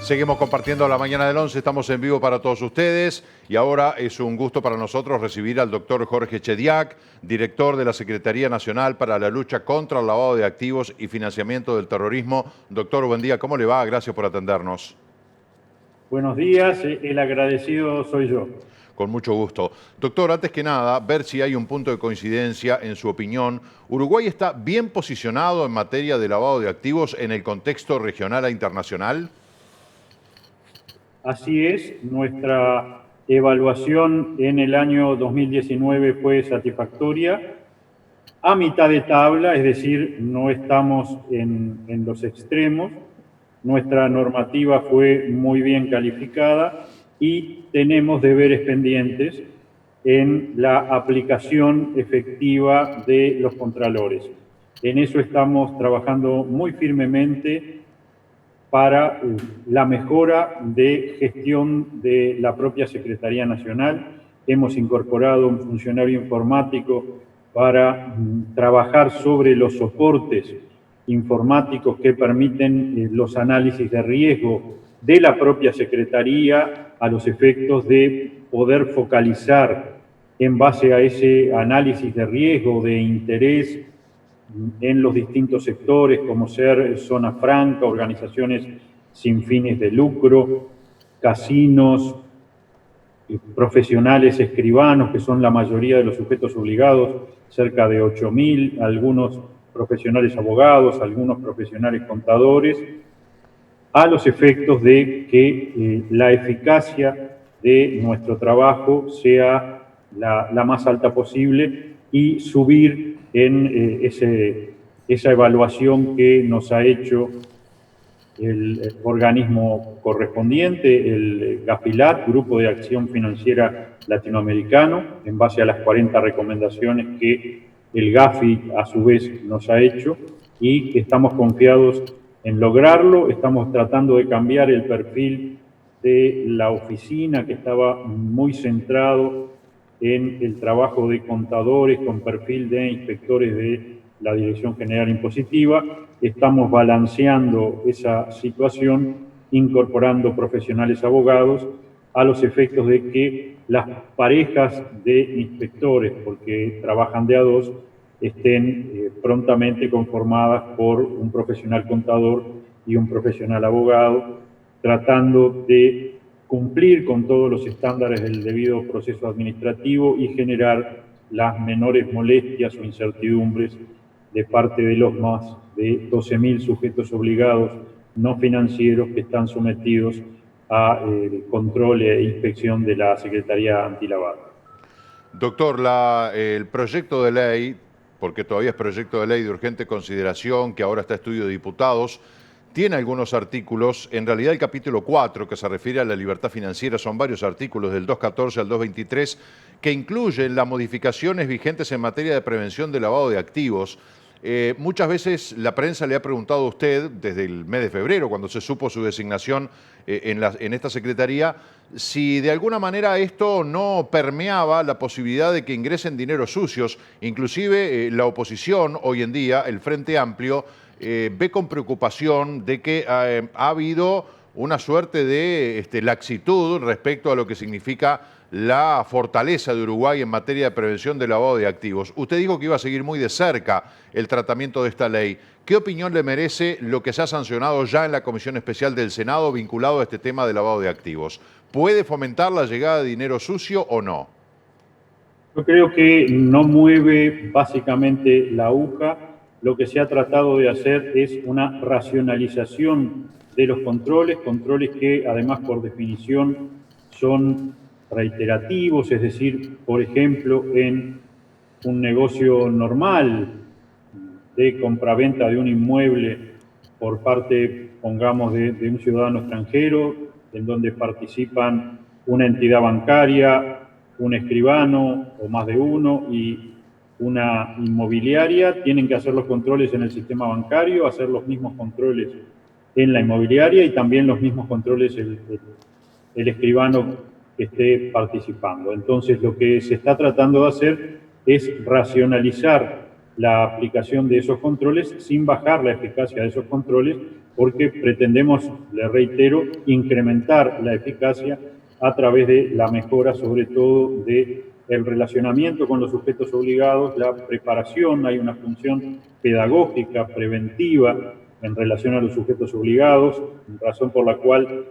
Seguimos compartiendo la mañana del 11, estamos en vivo para todos ustedes y ahora es un gusto para nosotros recibir al doctor Jorge Chediak, director de la Secretaría Nacional para la Lucha contra el Lavado de Activos y Financiamiento del Terrorismo. Doctor, buen día, ¿cómo le va? Gracias por atendernos. Buenos días, el agradecido soy yo. Con mucho gusto. Doctor, antes que nada, ver si hay un punto de coincidencia en su opinión. ¿Uruguay está bien posicionado en materia de lavado de activos en el contexto regional e internacional? Así es, nuestra evaluación en el año 2019 fue satisfactoria. A mitad de tabla, es decir, no estamos en los extremos. Nuestra normativa fue muy bien calificada y tenemos deberes pendientes en la aplicación efectiva de los contralores. En eso estamos trabajando muy firmemente para la mejora de gestión de la propia Secretaría Nacional. Hemos incorporado un funcionario informático para trabajar sobre los soportes informáticos que permiten los análisis de riesgo de la propia Secretaría a los efectos de poder focalizar en base a ese análisis de riesgo, de interés en los distintos sectores, como ser zona franca, organizaciones sin fines de lucro, casinos, profesionales escribanos, que son la mayoría de los sujetos obligados, cerca de 8.000, algunos profesionales abogados, algunos profesionales contadores, a los efectos de que la eficacia de nuestro trabajo sea la más alta posible y subir en esa evaluación que nos ha hecho el organismo correspondiente, el GAFILAT, Grupo de Acción Financiera Latinoamericano, en base a las 40 recomendaciones que el GAFI a su vez nos ha hecho y que estamos confiados en lograrlo. Estamos tratando de cambiar el perfil de la oficina, que estaba muy centrado en el trabajo de contadores con perfil de inspectores de la Dirección General Impositiva. Estamos balanceando esa situación, incorporando profesionales abogados a los efectos de que las parejas de inspectores, porque trabajan de a dos, estén prontamente conformadas por un profesional contador y un profesional abogado, tratando de cumplir con todos los estándares del debido proceso administrativo y generar las menores molestias o incertidumbres de parte de los más de 12.000 sujetos obligados no financieros que están sometidos a control e inspección de la Secretaría Antilavado. Doctor, el proyecto de ley, porque todavía es proyecto de ley de urgente consideración, que ahora está a estudio de diputados, tiene algunos artículos. En realidad el capítulo 4, que se refiere a la libertad financiera, son varios artículos del 214 al 223, que incluyen las modificaciones vigentes en materia de prevención de lavado de activos. Muchas veces la prensa le ha preguntado a usted, desde el mes de febrero, cuando se supo su designación en esta secretaría, si de alguna manera esto no permeaba la posibilidad de que ingresen dineros sucios. Inclusive la oposición hoy en día, el Frente Amplio, ve con preocupación de que ha habido una suerte de laxitud respecto a lo que significa la fortaleza de Uruguay en materia de prevención del lavado de activos. Usted dijo que iba a seguir muy de cerca el tratamiento de esta ley. ¿Qué opinión le merece lo que se ha sancionado ya en la Comisión Especial del Senado vinculado a este tema de lavado de activos? ¿Puede fomentar la llegada de dinero sucio o no? Yo creo que no mueve básicamente la aguja. Lo que se ha tratado de hacer es una racionalización de los controles que además por definición son reiterativos, es decir, por ejemplo, en un negocio normal de compraventa de un inmueble por parte, pongamos, de un ciudadano extranjero, en donde participan una entidad bancaria, un escribano o más de uno y una inmobiliaria, tienen que hacer los controles en el sistema bancario, hacer los mismos controles en la inmobiliaria y también los mismos controles el escribano que esté participando. Entonces, lo que se está tratando de hacer es racionalizar la aplicación de esos controles sin bajar la eficacia de esos controles, porque pretendemos, le reitero, incrementar la eficacia a través de la mejora, sobre todo, del relacionamiento con los sujetos obligados, la preparación. Hay una función pedagógica, preventiva, en relación a los sujetos obligados, razón por la cual,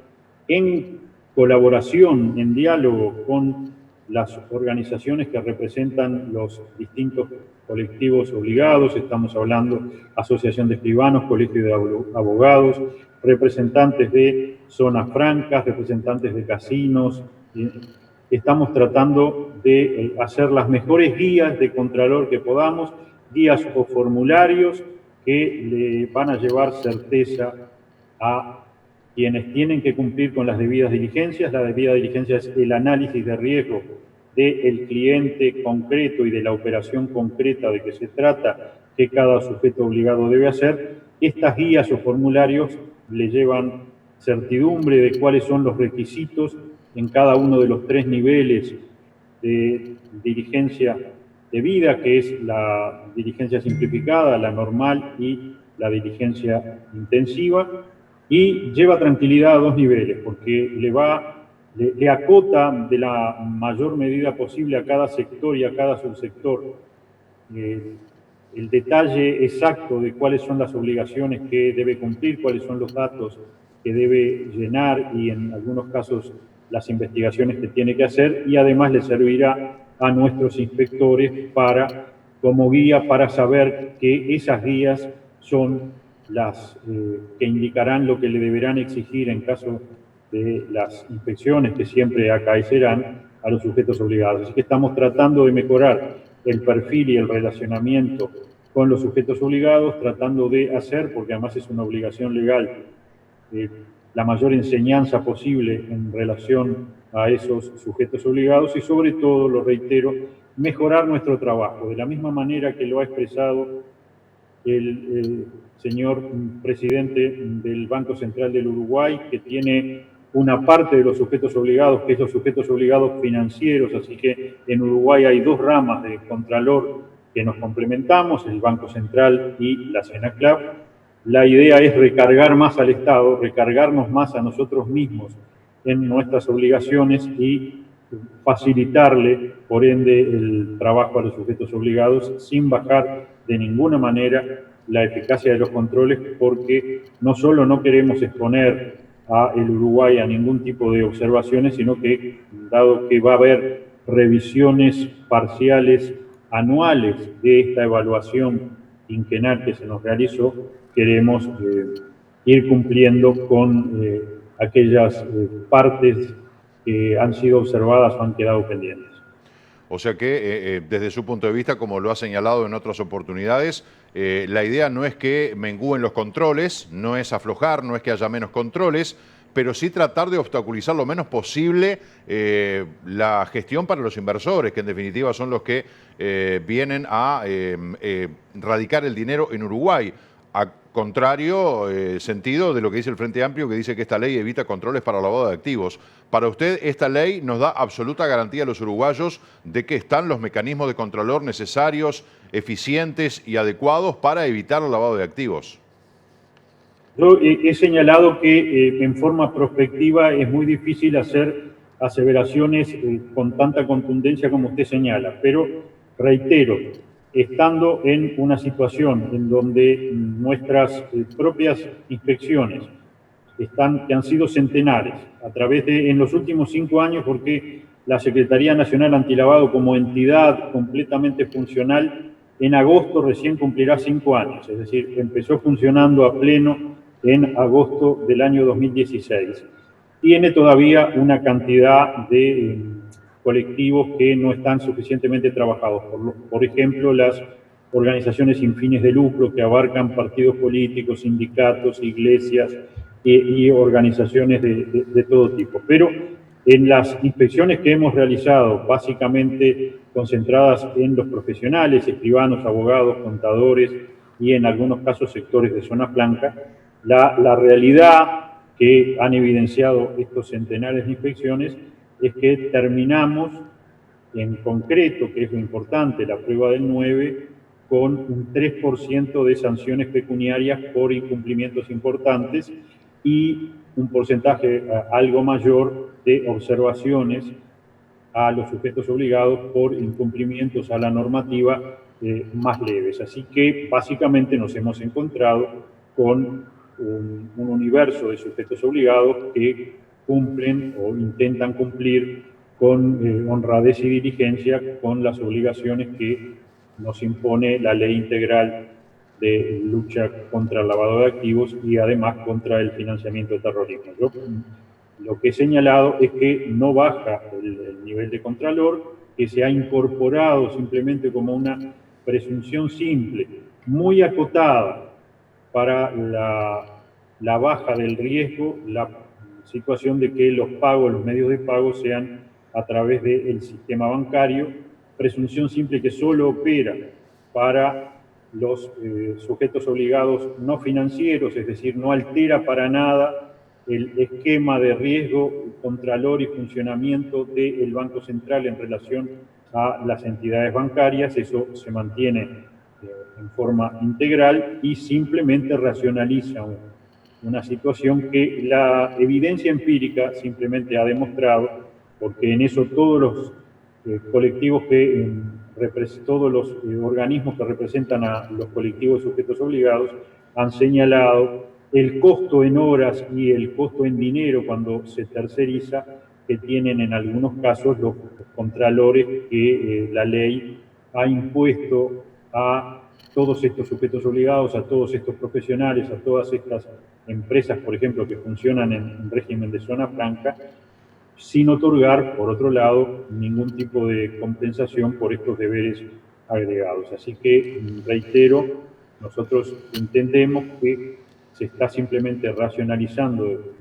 en colaboración, en diálogo con las organizaciones que representan los distintos colectivos obligados, estamos hablando Asociación de Escribanos, Colegio de Abogados, representantes de zonas francas, representantes de casinos. Estamos tratando de hacer las mejores guías de contralor que podamos, guías o formularios que le van a llevar certeza a quienes tienen que cumplir con las debidas diligencias. La debida diligencia es el análisis de riesgo del cliente concreto y de la operación concreta de que se trata, que cada sujeto obligado debe hacer. Estas guías o formularios le llevan certidumbre de cuáles son los requisitos en cada uno de los 3 niveles de diligencia debida, que es la diligencia simplificada, la normal y la diligencia intensiva, y lleva tranquilidad a 2 niveles, porque le acota de la mayor medida posible a cada sector y a cada subsector el detalle exacto de cuáles son las obligaciones que debe cumplir, cuáles son los datos que debe llenar y en algunos casos las investigaciones que tiene que hacer, y además le servirá a nuestros inspectores como guía para saber que esas guías son las que indicarán lo que le deberán exigir en caso de las inspecciones que siempre acaecerán a los sujetos obligados. Así que estamos tratando de mejorar el perfil y el relacionamiento con los sujetos obligados, tratando de hacer, porque además es una obligación legal, la mayor enseñanza posible en relación a esos sujetos obligados y, sobre todo, lo reitero, mejorar nuestro trabajo, de la misma manera que lo ha expresado el señor presidente del Banco Central del Uruguay, que tiene una parte de los sujetos obligados, que es los sujetos obligados financieros, así que en Uruguay hay 2 ramas de Contralor que nos complementamos, el Banco Central y la SENACLAB. La idea es recargar más al Estado, recargarnos más a nosotros mismos en nuestras obligaciones y facilitarle, por ende, el trabajo a los sujetos obligados sin bajar de ninguna manera la eficacia de los controles, porque no solo no queremos exponer a el Uruguay a ningún tipo de observaciones, sino que, dado que va a haber revisiones parciales anuales de esta evaluación quinquenal que se nos realizó, queremos ir cumpliendo con aquellas partes que han sido observadas o han quedado pendientes. O sea que, desde su punto de vista, como lo ha señalado en otras oportunidades, la idea no es que mengúen los controles, no es aflojar, no es que haya menos controles, pero sí tratar de obstaculizar lo menos posible la gestión para los inversores, que en definitiva son los que vienen a radicar el dinero en Uruguay. A contrario sentido de lo que dice el Frente Amplio, que dice que esta ley evita controles para lavado de activos. Para usted, esta ley nos da absoluta garantía a los uruguayos de que están los mecanismos de contralor necesarios, eficientes y adecuados para evitar el lavado de activos. Yo he señalado que en forma prospectiva es muy difícil hacer aseveraciones con tanta contundencia como usted señala, pero reitero, estando en una situación en donde nuestras propias inspecciones que han sido centenares, a través de, en los últimos 5 años, porque la Secretaría Nacional Antilavado como entidad completamente funcional, en agosto recién cumplirá 5 años, es decir, empezó funcionando a pleno en agosto del año 2016. Tiene todavía una cantidad de colectivos que no están suficientemente trabajados. Por ejemplo, las organizaciones sin fines de lucro que abarcan partidos políticos, sindicatos, iglesias y organizaciones de todo tipo. Pero en las inspecciones que hemos realizado, básicamente concentradas en los profesionales, escribanos, abogados, contadores y en algunos casos sectores de zona franca, la realidad que han evidenciado estos centenares de inspecciones es que terminamos en concreto, que es lo importante, la prueba del 9, con un 3% de sanciones pecuniarias por incumplimientos importantes y un porcentaje algo mayor de observaciones a los sujetos obligados por incumplimientos a la normativa más leves. Así que básicamente nos hemos encontrado con un universo de sujetos obligados que cumplen o intentan cumplir con honradez y diligencia con las obligaciones que nos impone la Ley Integral de Lucha contra el Lavado de Activos y además contra el financiamiento del terrorismo. Yo lo que he señalado es que no baja el nivel de contralor, que se ha incorporado simplemente como una presunción simple, muy acotada para la baja del riesgo, la situación de que los pagos, los medios de pago sean a través del sistema bancario, presunción simple que solo opera para los sujetos obligados no financieros, es decir, no altera para nada el esquema de riesgo, contralor y funcionamiento del Banco Central en relación a las entidades bancarias. Eso se mantiene en forma integral y simplemente racionaliza una situación que la evidencia empírica simplemente ha demostrado, porque en eso todos los colectivos todos los organismos que representan a los colectivos de sujetos obligados han señalado el costo en horas y el costo en dinero cuando se terceriza que tienen en algunos casos los contralores que la ley ha impuesto a todos estos sujetos obligados, a todos estos profesionales, a todas estas empresas, por ejemplo, que funcionan en régimen de zona franca, sin otorgar, por otro lado, ningún tipo de compensación por estos deberes agregados. Así que, reitero, nosotros entendemos que se está simplemente racionalizando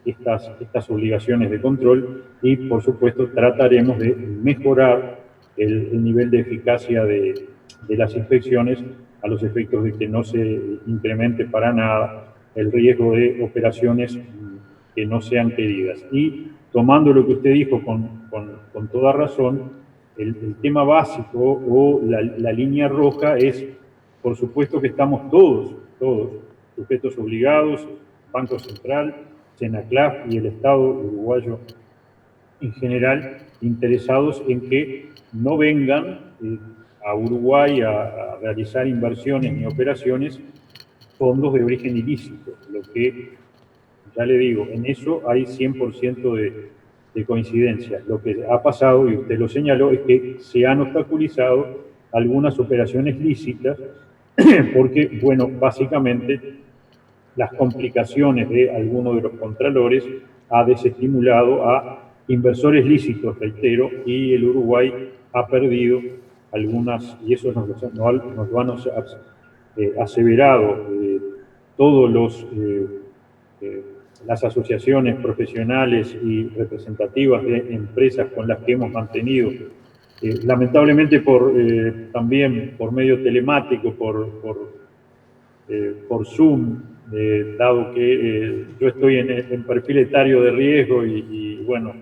estas obligaciones de control y, por supuesto, trataremos de mejorar el nivel de eficacia de las inspecciones a los efectos de que no se incremente para nada el riesgo de operaciones que no sean queridas. Y tomando lo que usted dijo con toda razón, el tema básico o la línea roja es, por supuesto que estamos todos sujetos obligados, Banco Central, Senaclaf y el Estado uruguayo en general, interesados en que no vengan a Uruguay a realizar inversiones ni operaciones fondos de origen ilícito, lo que, ya le digo, en eso hay 100% de coincidencia. Lo que ha pasado, y usted lo señaló, es que se han obstaculizado algunas operaciones lícitas porque, bueno, básicamente las complicaciones de algunos de los contralores ha desestimulado a inversores lícitos, reitero, y el Uruguay ha perdido algunas, y eso nos lo han aseverado todos las asociaciones profesionales y representativas de empresas con las que hemos mantenido, lamentablemente también por medio telemático, por Zoom, dado que yo estoy en perfil etario de riesgo y bueno,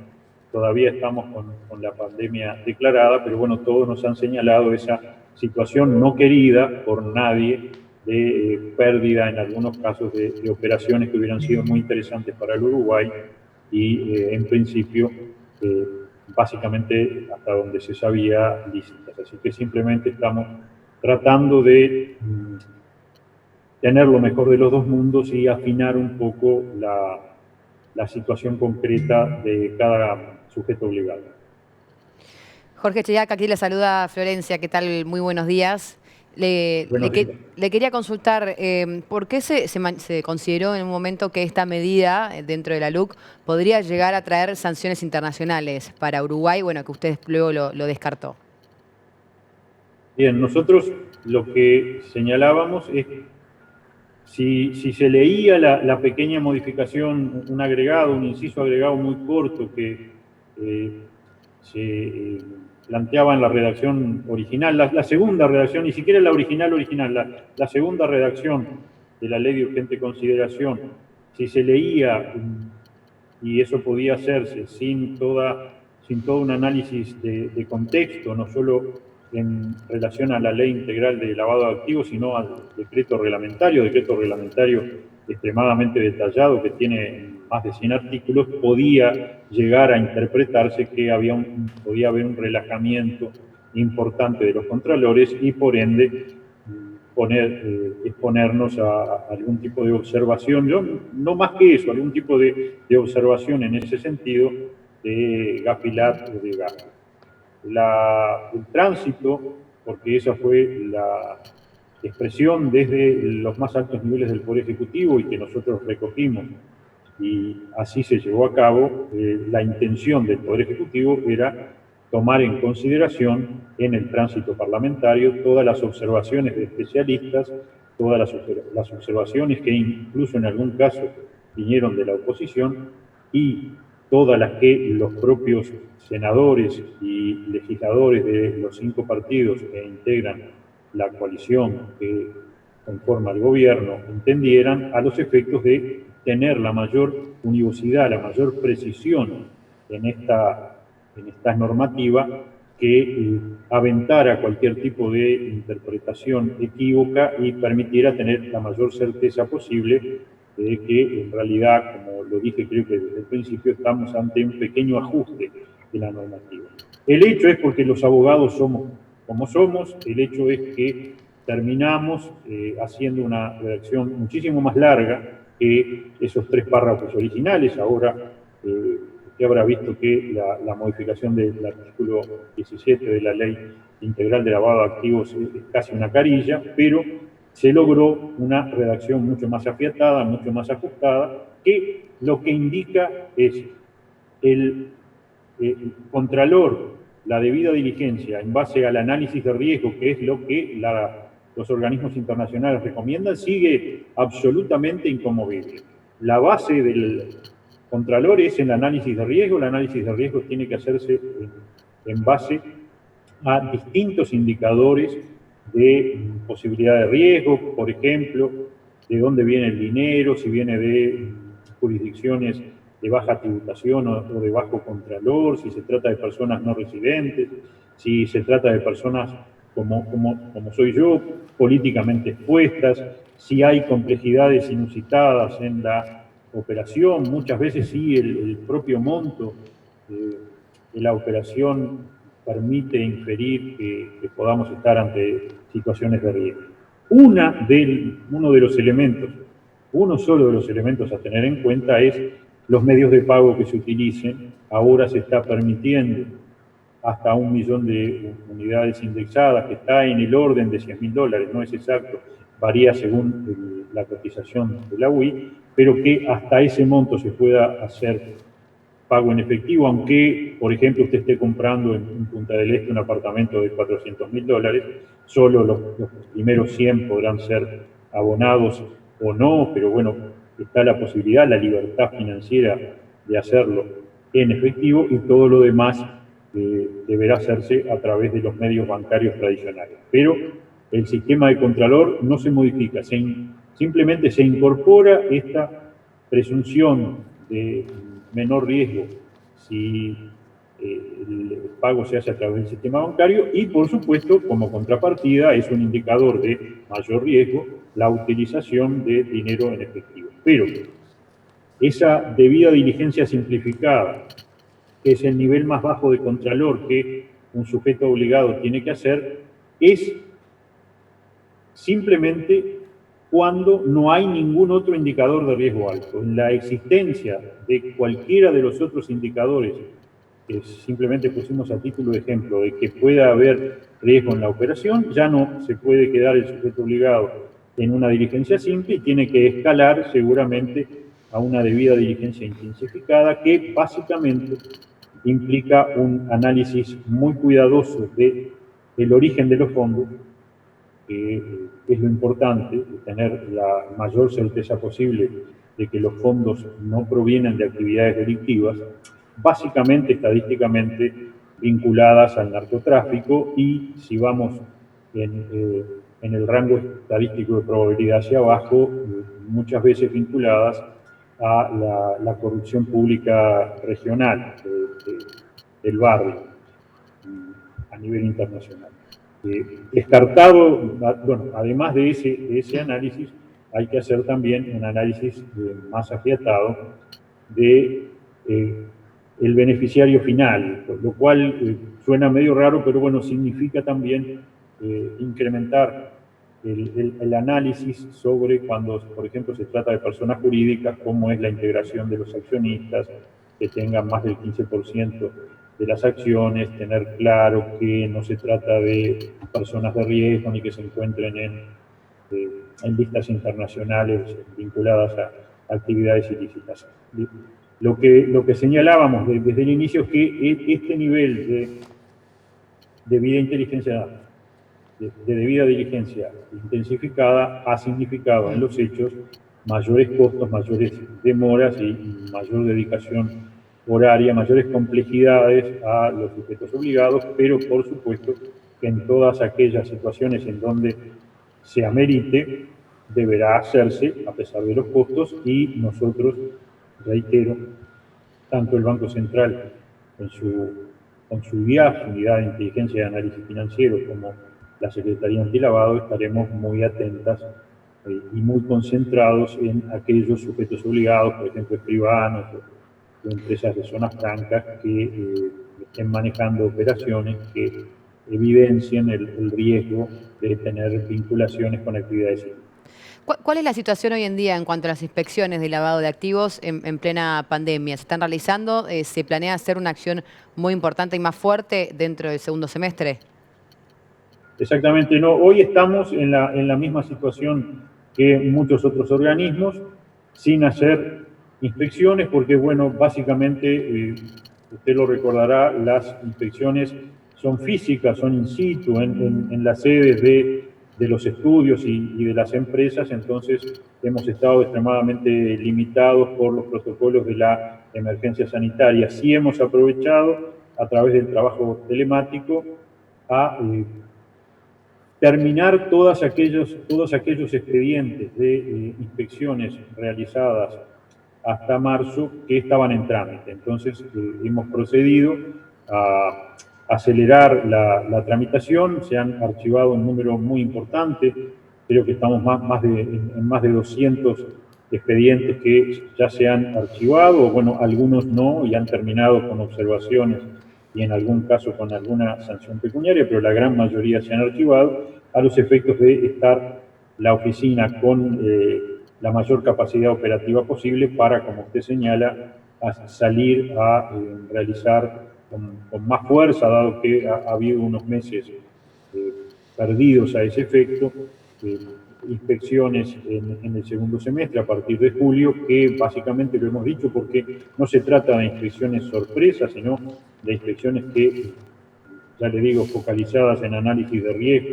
todavía estamos con la pandemia declarada, pero bueno, todos nos han señalado esa situación no querida por nadie de pérdida en algunos casos de operaciones que hubieran sido muy interesantes para el Uruguay y en principio básicamente hasta donde se sabía lícitas. Así que simplemente estamos tratando de tener lo mejor de los dos mundos y afinar un poco la situación concreta de cada sujeto obligado. Jorge Cheyac, aquí le saluda Florencia. ¿Qué tal? Muy buenos días. Le quería consultar, ¿por qué se consideró en un momento que esta medida dentro de la LUC podría llegar a traer sanciones internacionales para Uruguay? Bueno, que usted luego lo descartó. Bien, nosotros lo que señalábamos es si se leía la pequeña modificación, un agregado, un inciso agregado muy corto que se planteaba en la redacción original, la segunda redacción, ni siquiera la original, la segunda redacción de la ley de urgente consideración, si se leía, y eso podía hacerse sin todo un análisis de contexto, no solo en relación a la ley integral de lavado de activos, sino al decreto reglamentario extremadamente detallado que tiene más de 100 artículos, podía llegar a interpretarse que podía haber un relajamiento importante de los contralores y por ende exponernos a algún tipo de observación, no más que eso, algún tipo de observación en ese sentido de GAFILAT o de GAFI. El tránsito, porque esa fue la expresión desde los más altos niveles del Poder Ejecutivo y que nosotros recogimos, y así se llevó a cabo, la intención del Poder Ejecutivo era tomar en consideración en el tránsito parlamentario todas las observaciones de especialistas, todas las observaciones que incluso en algún caso vinieron de la oposición y todas las que los propios senadores y legisladores de los 5 partidos que integran la coalición que conforma el gobierno entendieran a los efectos de tener la mayor univocidad, la mayor precisión en esta normativa que aventara cualquier tipo de interpretación equívoca y permitiera tener la mayor certeza posible de que en realidad, como lo dije creo que desde el principio, estamos ante un pequeño ajuste de la normativa. El hecho es porque los abogados somos como somos, el hecho es que terminamos haciendo una redacción muchísimo más larga que esos 3 párrafos originales. Ahora usted habrá visto que la modificación del artículo 17 de la Ley Integral de Lavado de Activos es casi una carilla, pero se logró una redacción mucho más afiatada, mucho más ajustada, que lo que indica es el Contralor, la debida diligencia en base al análisis de riesgo, que es lo que los organismos internacionales recomiendan, sigue absolutamente inconmovible. La base del Contralor es el análisis de riesgo. El análisis de riesgo tiene que hacerse en base a distintos indicadores de posibilidad de riesgo, por ejemplo, de dónde viene el dinero, si viene de jurisdicciones de baja tributación o de bajo contralor, si se trata de personas no residentes, si se trata de personas como soy yo, políticamente expuestas, si hay complejidades inusitadas en la operación, muchas veces sí el propio monto de la operación permite inferir que podamos estar ante situaciones de riesgo. Uno de los elementos, uno solo de los elementos a tener en cuenta es los medios de pago que se utilicen. Ahora se está permitiendo hasta 1 millón de unidades indexadas, que está en el orden de $100.000, no es exacto, varía según la cotización de la UI, pero que hasta ese monto se pueda hacer pago en efectivo, aunque, por ejemplo, usted esté comprando en Punta del Este un apartamento de $400.000, solo los primeros 100 podrán ser abonados o no, pero bueno, está la posibilidad, la libertad financiera de hacerlo en efectivo, y todo lo demás deberá hacerse a través de los medios bancarios tradicionales. Pero el sistema de Contralor no se modifica, simplemente se incorpora esta presunción de menor riesgo si el pago se hace a través del sistema bancario, y por supuesto, como contrapartida, es un indicador de mayor riesgo la utilización de dinero en efectivo. Pero esa debida diligencia simplificada, que es el nivel más bajo de contralor que un sujeto obligado tiene que hacer, es simplemente cuando no hay ningún otro indicador de riesgo alto. En la existencia de cualquiera de los otros indicadores que simplemente pusimos a título de ejemplo de que pueda haber riesgo en la operación, ya no se puede quedar el sujeto obligado en una diligencia simple y tiene que escalar seguramente a una debida diligencia intensificada, que básicamente implica un análisis muy cuidadoso del origen de los fondos, que es lo importante, tener la mayor certeza posible de que los fondos no provienen de actividades delictivas, básicamente estadísticamente vinculadas al narcotráfico, y si vamos en el rango estadístico de probabilidad hacia abajo, muchas veces vinculadas a la corrupción pública regional del barrio a nivel internacional. Descartado, bueno, además de ese análisis, hay que hacer también un análisis más afiatado de el beneficiario final, lo cual suena medio raro, pero bueno, significa también incrementar el análisis sobre cuando, por ejemplo, se trata de personas jurídicas, cómo es la integración de los accionistas, que tengan más del 15% de las acciones, tener claro que no se trata de personas de riesgo ni que se encuentren en listas internacionales vinculadas a actividades ilícitas. Lo que señalábamos desde el inicio es que este nivel de debida inteligencia, de debida diligencia intensificada ha significado en los hechos mayores costos, mayores demoras y mayor dedicación horaria, mayores complejidades a los sujetos obligados, pero por supuesto que en todas aquellas situaciones en donde se amerite, deberá hacerse a pesar de los costos y nosotros, reitero, tanto el Banco Central con su IAF, Unidad de Inteligencia y Análisis Financiero, como la Secretaría Antilavado, estaremos muy atentas y muy concentrados en aquellos sujetos obligados, por ejemplo, privados o empresas de zonas francas que estén manejando operaciones que evidencien el riesgo de tener vinculaciones con actividades ilícitas. ¿Cuál es la situación hoy en día en cuanto a las inspecciones de lavado de activos en plena pandemia? ¿Se están realizando? ¿Se planea hacer una acción muy importante y más fuerte dentro del segundo semestre? Exactamente, no. Hoy estamos en la misma situación que muchos otros organismos, sin hacer inspecciones, porque, bueno, básicamente, usted lo recordará, las inspecciones son físicas, son in situ, en las sedes de los estudios y de las empresas, entonces hemos estado extremadamente limitados por los protocolos de la emergencia sanitaria. Sí hemos aprovechado, a través del trabajo telemático, a terminar todos aquellos expedientes de inspecciones realizadas hasta marzo que estaban en trámite. Entonces, hemos procedido a acelerar la tramitación, se han archivado un número muy importante, creo que estamos en más de 200 expedientes que ya se han archivado, o bueno, algunos no, y han terminado con observaciones y en algún caso con alguna sanción pecuniaria, pero la gran mayoría se han archivado a los efectos de estar la oficina con la mayor capacidad operativa posible para, como usted señala, salir a realizar con más fuerza, dado que ha habido unos meses perdidos a ese efecto, inspecciones en el segundo semestre a partir de julio, que básicamente lo hemos dicho porque no se trata de inspecciones sorpresas, sino de inspecciones que, ya le digo, focalizadas en análisis de riesgo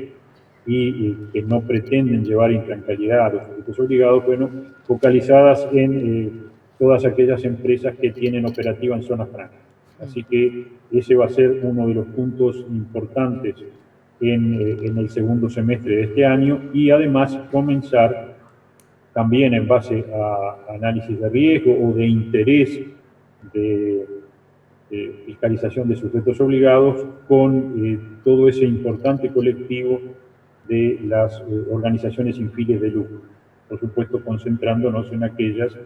y que no pretenden llevar intranquilidad a los sujetos obligados, bueno, focalizadas en todas aquellas empresas que tienen operativa en zonas francas. Así que ese va a ser uno de los puntos importantes en el segundo semestre de este año y además comenzar también en base a análisis de riesgo o de interés de fiscalización de sujetos obligados con todo ese importante colectivo de las organizaciones sin fines de lucro. Por supuesto, concentrándonos en aquellas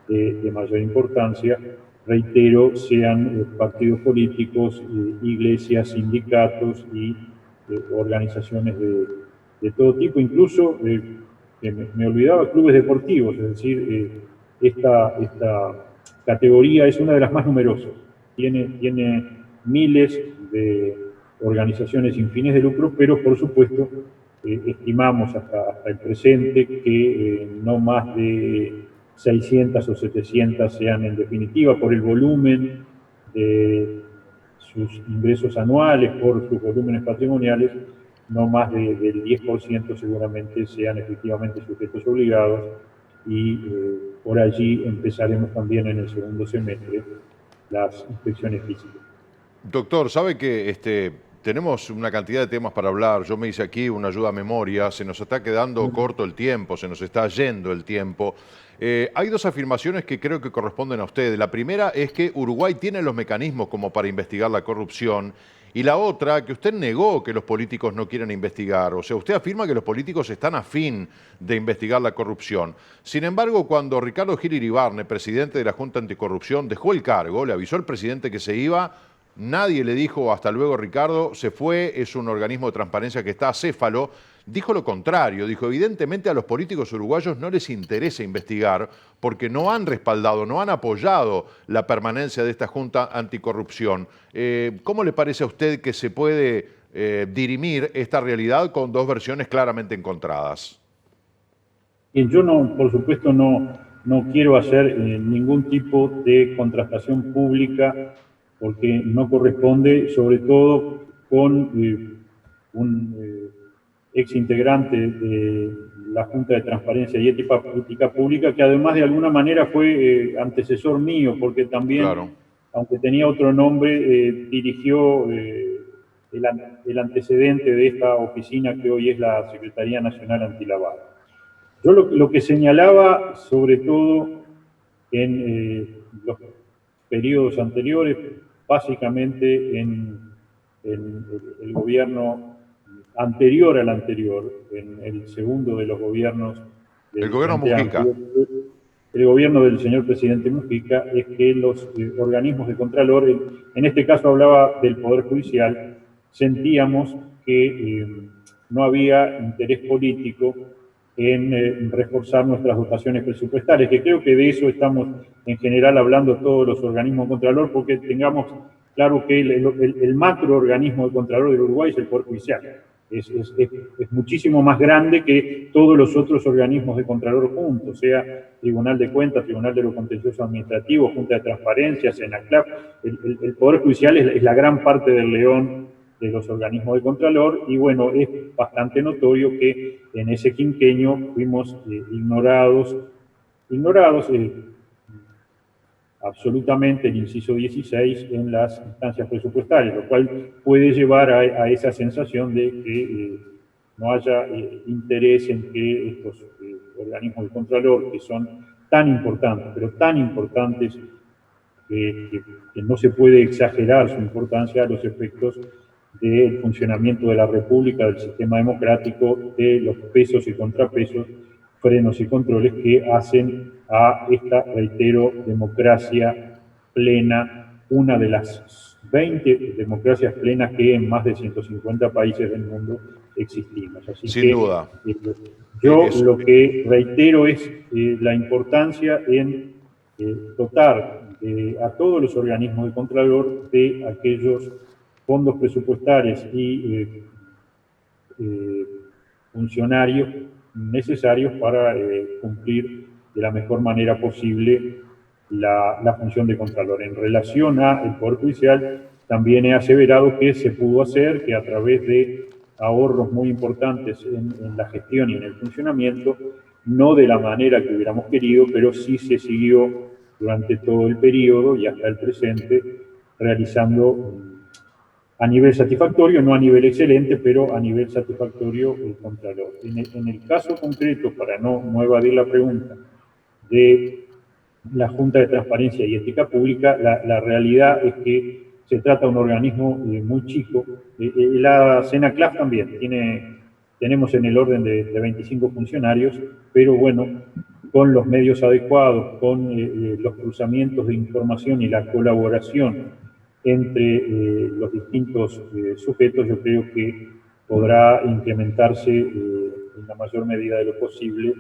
de mayor importancia, reitero, sean partidos políticos, iglesias, sindicatos y organizaciones de todo tipo, incluso, me olvidaba, clubes deportivos, es decir, esta categoría es una de las más numerosas. Tiene miles de organizaciones sin fines de lucro, pero por supuesto estimamos hasta el presente que no más de 600 o 700 sean en definitiva por el volumen de sus ingresos anuales, por sus volúmenes patrimoniales, no más del 10% seguramente sean efectivamente sujetos obligados y por allí empezaremos también en el segundo semestre las inspecciones físicas. Doctor, sabe que tenemos una cantidad de temas para hablar. Yo me hice aquí una ayuda a memoria. Se nos está quedando corto el tiempo, se nos está yendo el tiempo. Hay dos afirmaciones que creo que corresponden a ustedes. La primera es que Uruguay tiene los mecanismos como para investigar la corrupción. Y la otra, que usted negó que los políticos no quieren investigar. O sea, usted afirma que los políticos están a fin de investigar la corrupción. Sin embargo, cuando Ricardo Gil Iribarne, presidente de la Junta Anticorrupción, dejó el cargo, le avisó al presidente que se iba. Nadie le dijo hasta luego Ricardo, se fue, es un organismo de transparencia que está acéfalo. Dijo lo contrario, dijo evidentemente a los políticos uruguayos no les interesa investigar porque no han respaldado, no han apoyado la permanencia de esta Junta Anticorrupción. ¿Cómo le parece a usted que se puede dirimir esta realidad con dos versiones claramente encontradas? Y yo por supuesto, no quiero hacer ningún tipo de contrastación pública porque no corresponde, sobre todo con un ex integrante de la Junta de Transparencia y Ética Pública, que además de alguna manera fue antecesor mío, porque también, claro, aunque tenía otro nombre, dirigió el antecedente de esta oficina que hoy es la Secretaría Nacional Antilavado. Yo lo que señalaba, sobre todo en los periodos anteriores, básicamente en el gobierno anterior al anterior, en el segundo de los gobiernos del gobierno Mujica. El gobierno del señor presidente Mujica, es que los organismos de Contralor, en este caso hablaba del Poder Judicial, sentíamos que no había interés político en reforzar nuestras dotaciones presupuestarias, que creo que de eso estamos en general hablando todos los organismos de Contralor, porque tengamos claro que el macroorganismo de Contralor del Uruguay es el Poder Judicial. Es muchísimo más grande que todos los otros organismos de Contralor juntos, sea Tribunal de Cuentas, Tribunal de lo Contencioso Administrativo, Junta de Transparencia, Senaclap. El Poder Judicial es la gran parte del león de los organismos de Contralor, y bueno, es bastante notorio que en ese quinquenio fuimos ignorados absolutamente el inciso 16 en las instancias presupuestarias, lo cual puede llevar a esa sensación de que no haya interés en que estos organismos de Contralor, que son tan importantes, pero tan importantes que no se puede exagerar su importancia a los efectos del funcionamiento de la República, del sistema democrático, de los pesos y contrapesos, frenos y controles que hacen a esta, reitero, democracia plena, una de las 20 democracias plenas que en más de 150 países del mundo existimos. Así Sin duda. Yo lo que reitero es la importancia en dotar a todos los organismos de Contralor de aquellos fondos presupuestarios y funcionarios necesarios para cumplir de la mejor manera posible la función de Contralor. En relación al Poder Judicial, también he aseverado que se pudo hacer, que a través de ahorros muy importantes en la gestión y en el funcionamiento, no de la manera que hubiéramos querido, pero sí se siguió durante todo el periodo y hasta el presente, realizando a nivel satisfactorio, no a nivel excelente, pero a nivel satisfactorio el Contralor. En el caso concreto, para no evadir la pregunta, de la Junta de Transparencia y Ética Pública, la realidad es que se trata de un organismo muy chico. La Senaclaf también tenemos en el orden de 25 funcionarios, pero bueno, con los medios adecuados, con los cruzamientos de información y la colaboración entre los distintos sujetos, yo creo que podrá incrementarse en la mayor medida de lo posible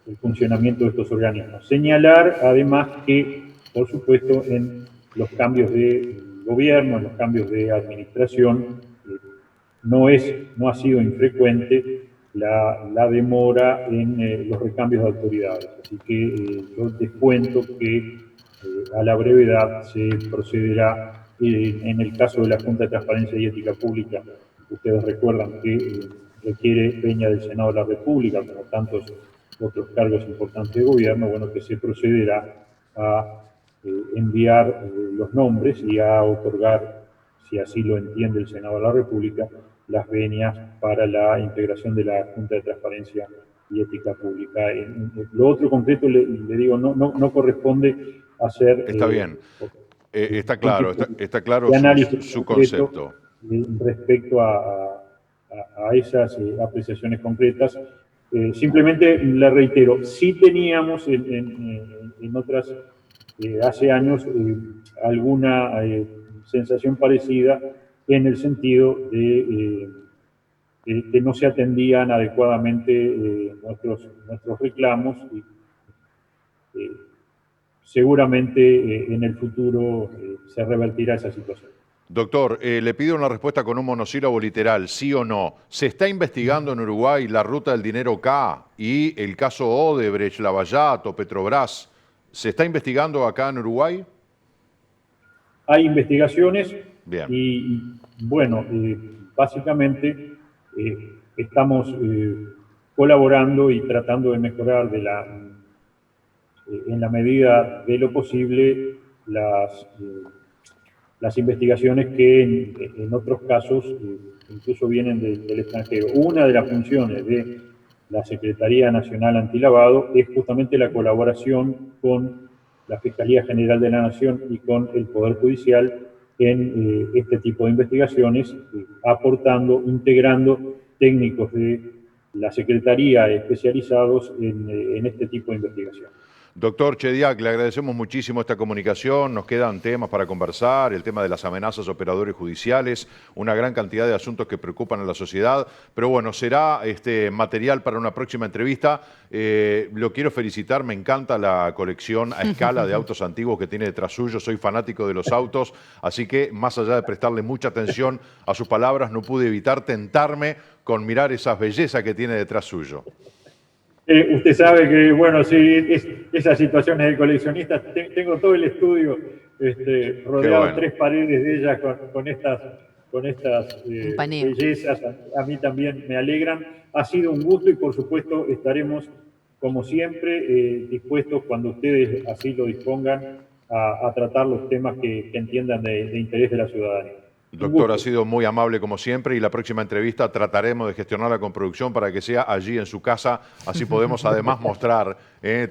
el funcionamiento de estos organismos. Señalar además que, por supuesto, en los cambios de gobierno, en los cambios de administración, no ha sido infrecuente la demora en los recambios de autoridades. Así que yo descuento que a la brevedad se procederá en el caso de la Junta de Transparencia y Ética Pública. Ustedes recuerdan que requiere peña del Senado de la República, como tantos otros cargos importantes de gobierno, bueno, que se procederá a enviar los nombres y a otorgar, si así lo entiende el Senado de la República, las venias para la integración de la Junta de Transparencia y Ética Pública. Lo otro concreto, le digo, no corresponde hacer... Está bien. Está claro, está claro de análisis su concepto. Respecto a esas apreciaciones concretas. Simplemente le reitero, sí teníamos en otras, hace años, alguna sensación parecida en el sentido de que no se atendían adecuadamente nuestros reclamos y seguramente en el futuro se revertirá esa situación. Doctor, le pido una respuesta con un monosílabo literal, sí o no. ¿Se está investigando en Uruguay la ruta del dinero K y el caso Odebrecht, Lavallato, Petrobras? ¿Se está investigando acá en Uruguay? Hay investigaciones. Bien. Y bueno, básicamente estamos colaborando y tratando de mejorar en la medida de lo posible las investigaciones que en otros casos incluso vienen del extranjero. Una de las funciones de la Secretaría Nacional Antilavado es justamente la colaboración con la Fiscalía General de la Nación y con el Poder Judicial en este tipo de investigaciones, aportando, integrando técnicos de la Secretaría especializados en este tipo de investigación. Doctor Chediak, le agradecemos muchísimo esta comunicación, nos quedan temas para conversar, el tema de las amenazas a operadores judiciales, una gran cantidad de asuntos que preocupan a la sociedad, pero bueno, será material para una próxima entrevista. Lo quiero felicitar, me encanta la colección a escala de autos antiguos que tiene detrás suyo, soy fanático de los autos, así que más allá de prestarle mucha atención a sus palabras, no pude evitar tentarme con mirar esas bellezas que tiene detrás suyo. Usted sabe que, bueno, sí, esas situaciones de coleccionistas, tengo todo el estudio rodeado de 3 paredes de ellas con estas bellezas. A mí también me alegran. Ha sido un gusto y, por supuesto, estaremos, como siempre, dispuestos, cuando ustedes así lo dispongan, a tratar los temas que entiendan de interés de la ciudadanía. Doctor, ha sido muy amable como siempre y la próxima entrevista trataremos de gestionarla con producción para que sea allí en su casa, así podemos además mostrar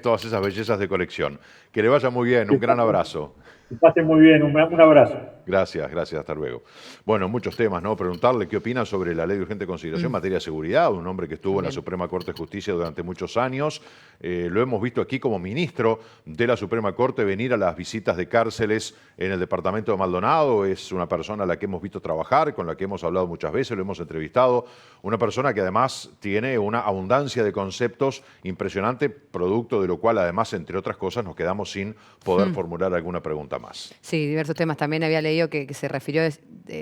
todas esas bellezas de colección. Que le vaya muy bien, un gran abrazo. Que pasen muy bien, un abrazo. Gracias, hasta luego. Bueno, muchos temas, ¿no? Preguntarle qué opina sobre la ley de urgente consideración en materia de seguridad, un hombre que estuvo en la Suprema Corte de Justicia durante muchos años. Lo hemos visto aquí como ministro de la Suprema Corte venir a las visitas de cárceles en el departamento de Maldonado. Es una persona a la que hemos visto trabajar, con la que hemos hablado muchas veces, lo hemos entrevistado. Una persona que además tiene una abundancia de conceptos impresionante, producto de lo cual además, entre otras cosas, nos quedamos sin poder formular alguna pregunta más. Sí, diversos temas. También había leído que se refirió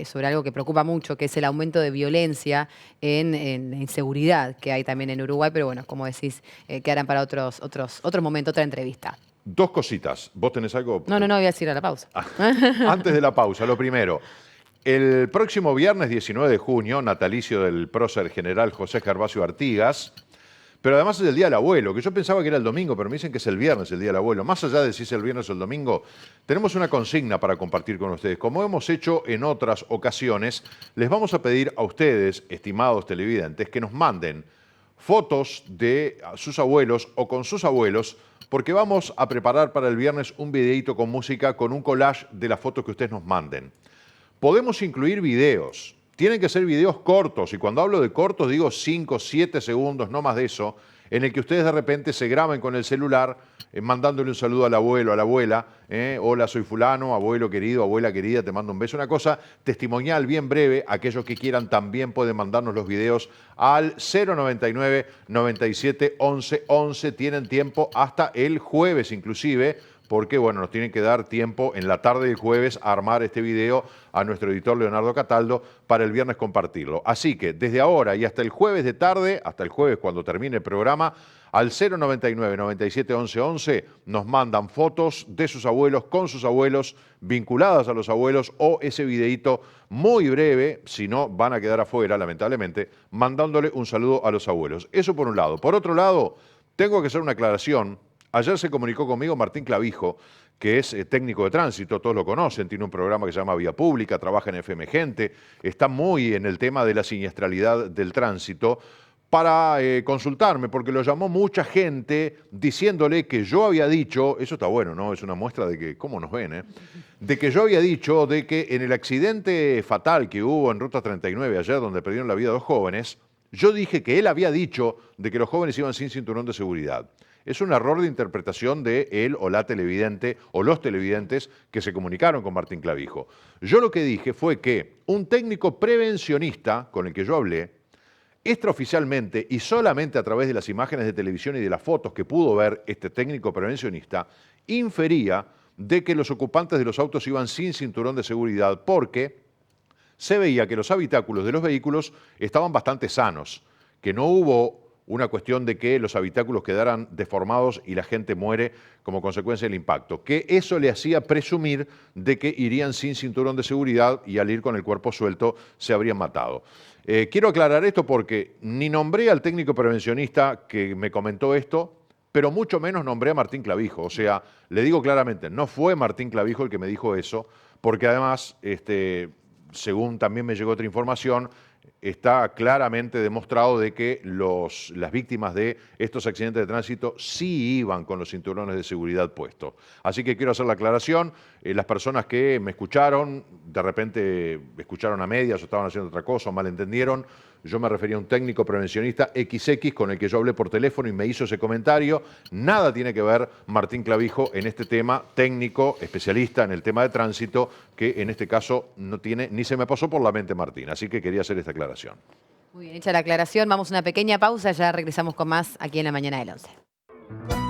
sobre algo que preocupa mucho, que es el aumento de violencia en inseguridad que hay también en Uruguay, pero bueno, como decís, quedarán para otro momento, otra entrevista. 2 cositas. ¿Vos tenés algo? No, voy a decir a la pausa. Antes de la pausa, lo primero. El próximo viernes 19 de junio, natalicio del prócer general José Gervasio Artigas, pero además es el Día del Abuelo, que yo pensaba que era el domingo, pero me dicen que es el viernes el Día del Abuelo. Más allá de si es el viernes o el domingo, tenemos una consigna para compartir con ustedes. Como hemos hecho en otras ocasiones, les vamos a pedir a ustedes, estimados televidentes, que nos manden fotos de sus abuelos o con sus abuelos, porque vamos a preparar para el viernes un videíto con música, con un collage de las fotos que ustedes nos manden. Podemos incluir videos. Tienen que ser videos cortos, y cuando hablo de cortos digo 5, 7 segundos, no más de eso, en el que ustedes de repente se graben con el celular mandándole un saludo al abuelo, a la abuela, hola, soy fulano, abuelo querido, abuela querida, te mando un beso, una cosa testimonial bien breve. Aquellos que quieran también pueden mandarnos los videos al 099 97 11 11, tienen tiempo hasta el jueves inclusive, porque bueno, nos tienen que dar tiempo en la tarde del jueves a armar este video a nuestro editor Leonardo Cataldo para el viernes compartirlo. Así que desde ahora y hasta el jueves de tarde, hasta el jueves cuando termine el programa, al 099 97 11 11 nos mandan fotos de sus abuelos, con sus abuelos, vinculadas a los abuelos, o ese videíto muy breve, si no van a quedar afuera lamentablemente, mandándole un saludo a los abuelos. Eso por un lado. Por otro lado, tengo que hacer una aclaración. Ayer se comunicó conmigo Martín Clavijo, que es técnico de tránsito, todos lo conocen, tiene un programa que se llama Vía Pública, trabaja en FM Gente, está muy en el tema de la siniestralidad del tránsito, para consultarme, porque lo llamó mucha gente diciéndole que yo había dicho, eso está bueno, ¿no? Es una muestra de que, ¿cómo nos ven, de que yo había dicho de que en el accidente fatal que hubo en Ruta 39 ayer, donde perdieron la vida 2 jóvenes, yo dije que él había dicho de que los jóvenes iban sin cinturón de seguridad. Es un error de interpretación de él o la televidente o los televidentes que se comunicaron con Martín Clavijo. Yo lo que dije fue que un técnico prevencionista con el que yo hablé, extraoficialmente y solamente a través de las imágenes de televisión y de las fotos que pudo ver este técnico prevencionista, infería de que los ocupantes de los autos iban sin cinturón de seguridad porque se veía que los habitáculos de los vehículos estaban bastante sanos, que no hubo una cuestión de que los habitáculos quedaran deformados y la gente muere como consecuencia del impacto, que eso le hacía presumir de que irían sin cinturón de seguridad y al ir con el cuerpo suelto se habrían matado. Quiero aclarar esto porque ni nombré al técnico prevencionista que me comentó esto, pero mucho menos nombré a Martín Clavijo. O sea, le digo claramente, no fue Martín Clavijo el que me dijo eso, porque además, según también me llegó otra información, está claramente demostrado de que las víctimas de estos accidentes de tránsito sí iban con los cinturones de seguridad puestos. Así que quiero hacer la aclaración. Las personas que me escucharon, de repente escucharon a medias o estaban haciendo otra cosa o malentendieron, yo me refería a un técnico prevencionista XX con el que yo hablé por teléfono y me hizo ese comentario. Nada tiene que ver Martín Clavijo en este tema, técnico, especialista en el tema de tránsito, que en este caso no tiene, ni se me pasó por la mente Martín. Así que quería hacer esta aclaración. Muy bien, hecha la aclaración, vamos a una pequeña pausa, ya regresamos con más aquí en La Mañana del 11.